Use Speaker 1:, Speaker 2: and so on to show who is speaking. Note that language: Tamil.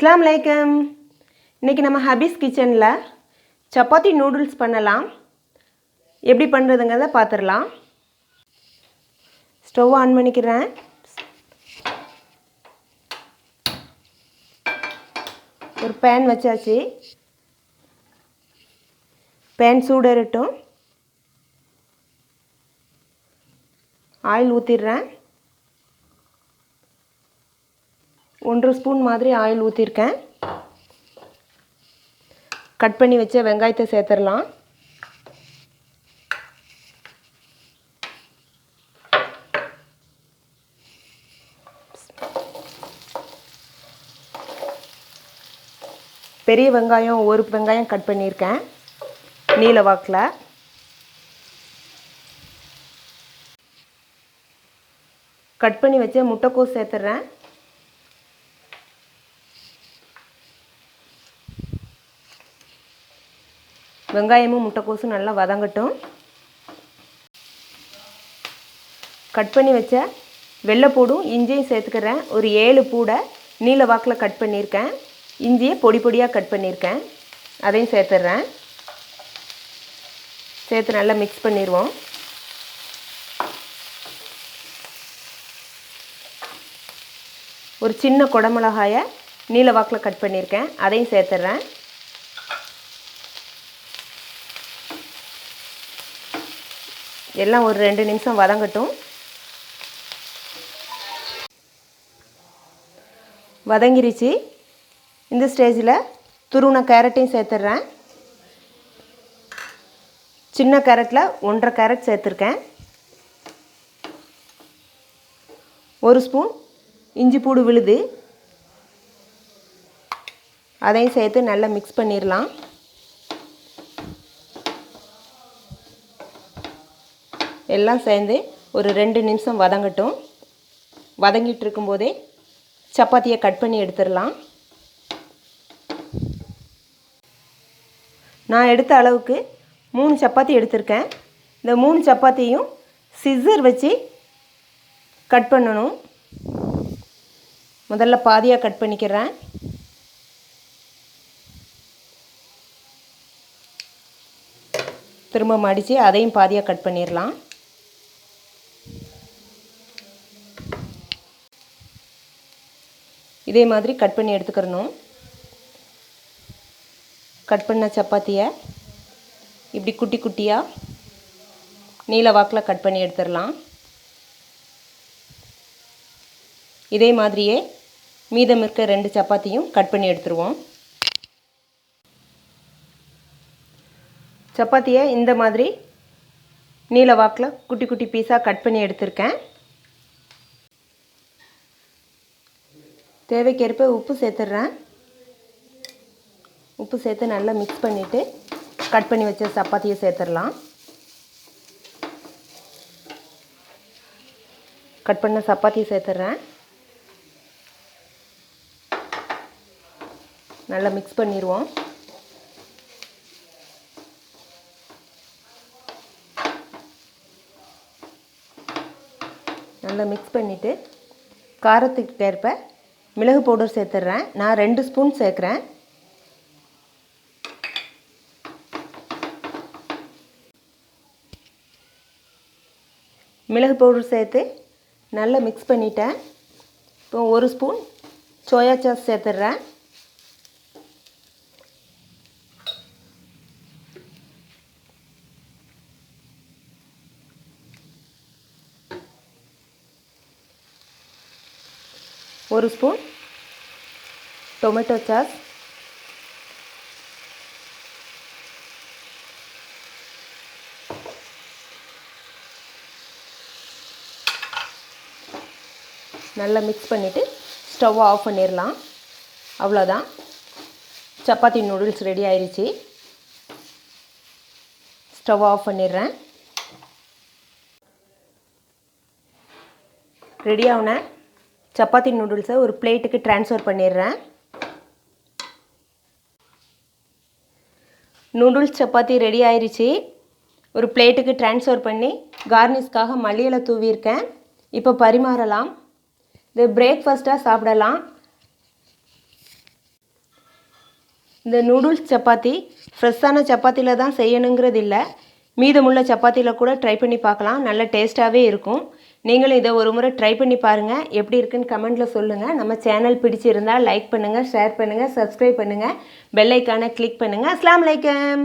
Speaker 1: அஸ்ஸலாமு அலைக்கும். இன்றைக்கி நம்ம ஹபீஸ் கிச்சனில் சப்பாத்தி நூடுல்ஸ் பண்ணலாம். எப்படி பண்ணுறதுங்கிறத பார்த்துடலாம். ஸ்டவ் ஆன் பண்ணிக்கிறேன். ஒரு பேன் வச்சாச்சு. பேன் சூடேறட்டும். ஆயில் ஊற்றிடுறேன். 1 ஸ்பூன் மாதிரி ஆயில் ஊற்றிருக்கேன். கட் பண்ணி வச்ச வெங்காயத்தை சேர்த்துடலாம். பெரிய வெங்காயம் ஒரு வெங்காயம் கட் பண்ணியிருக்கேன் நீல வாக்கில். கட் பண்ணி வச்ச முட்டைக்கோஸ் சேர்த்துட்றேன். வெங்காயமும் முட்டைக்கோஸும் நல்லா வதங்கட்டும். கட் பண்ணி வச்ச வெள்ளைப்பூடும் இஞ்சியும் சேர்த்துக்கிறேன். ஒரு 7 பூடை நீல வாக்கில் கட் பண்ணியிருக்கேன். இஞ்சியை பொடி பொடியாக கட் பண்ணியிருக்கேன். அதையும் சேர்த்துட்றேன். சேர்த்து நல்லா மிக்ஸ் பண்ணிடுவோம். ஒரு சின்ன குடமிளகாயை நீல வாக்கில் கட் பண்ணியிருக்கேன். அதையும் சேர்த்துட்றேன். எல்லாம் ஒரு 2 நிமிஷம் வதங்கட்டும். வதங்கிருச்சு. இந்த ஸ்டேஜில் துருவின கேரட்டையும் சேர்த்துட்றேன். சின்ன கேரட்டில் 1.5 கேரட் சேர்த்துருக்கேன். 1 ஸ்பூன் இஞ்சி பூடு விழுது, அதையும் சேர்த்து நல்லா மிக்ஸ் பண்ணிடலாம். எல்லாம் சேர்ந்து ஒரு 2 நிமிஷம் வதங்கட்டும். வதங்கிட்டு இருக்கும்போதே சப்பாத்தியை கட் பண்ணி எடுத்துடலாம். நான் எடுத்த அளவுக்கு 3 சப்பாத்தி எடுத்திருக்கேன். இந்த 3 சப்பாத்தியும் சிசர் வச்சு கட் பண்ணணும். முதல்ல பாதியாக கட் பண்ணிக்கிறேன். திரும்ப மடித்து அதையும் பாதியாக கட் பண்ணிடலாம். இதே மாதிரி கட் பண்ணி எடுத்துக்கிறணும். கட் பண்ண சப்பாத்தியை இப்படி குட்டி குட்டியாக நீல வாக்கில் கட் பண்ணி எடுத்துடலாம். இதே மாதிரியே மீதம் இருக்க 2 சப்பாத்தியும் கட் பண்ணி எடுத்துருவோம். சப்பாத்தியை இந்த மாதிரி நீல வாக்கில் குட்டி குட்டி பீஸாக கட் பண்ணி எடுத்திருக்கேன். தேவைக்கேற்ப உப்பு சேர்த்துட்றேன். உப்பு சேர்த்து நல்லா மிக்ஸ் பண்ணிவிட்டு கட் பண்ணி வச்ச சப்பாத்தியை சேர்த்துடலாம். கட் பண்ண சப்பாத்தியை சேர்த்துட்றேன். நல்லா மிக்ஸ் பண்ணிடுவோம். நல்லா மிக்ஸ் பண்ணிவிட்டு காரத்துக்கு ஏற்ப மிளகு பவுடர் சேர்த்துட்றேன். நான் 2 ஸ்பூன் சேர்க்குறேன். மிளகு பவுடர் சேர்த்து நல்லா மிக்ஸ் பண்ணிட்டேன். இப்போ 1 ஸ்பூன் சோயா சாஸ் சேர்த்துட்றேன். ஒரு ஸ்பூன் டொமேட்டோ சாஸ், நல்லா மிக்ஸ் பண்ணிவிட்டு ஸ்டவ் ஆஃப் பண்ணிடலாம். அவ்வளோதான், சப்பாத்தி நூடுல்ஸ் ரெடி ஆயிடுச்சு. ஸ்டவ் ஆஃப் பண்ணிடுறேன். ரெடியாகுன சப்பாத்தி நூடுல்ஸை ஒரு பிளேட்டுக்கு ட்ரான்ஸ்ஃபர் பண்ணிடுறேன். நூடுல்ஸ் சப்பாத்தி ரெடி ஆயிடுச்சு. ஒரு பிளேட்டுக்கு ட்ரான்ஸ்ஃபர் பண்ணி கார்னிஷ்காக மல்லி இலை தூவியிருக்கேன். இப்போ பரிமாறலாம். இது பிரேக்ஃபாஸ்ட்டாக சாப்பிடலாம். இந்த நூடுல்ஸ் சப்பாத்தி ஃப்ரெஷ்ஷான சப்பாத்தியில் தான் செய்யணுங்கிறது இல்லை, மீதமுள்ள சப்பாத்தியில் கூட ட்ரை பண்ணி பார்க்கலாம். நல்ல டேஸ்ட்டாகவே இருக்கும். நீங்களும் இதை ஒரு முறை ட்ரை பண்ணி பாருங்கள். எப்படி இருக்குன்னு கமெண்ட்டில் சொல்லுங்கள். நம்ம சேனல் பிடிச்சிருந்தால் லைக் பண்ணுங்கள், ஷேர் பண்ணுங்கள், சப்ஸ்கிரைப் பண்ணுங்கள், பெல் ஐக்கானை கிளிக் பண்ணுங்கள். அஸ்ஸலாமு அலைக்கும்.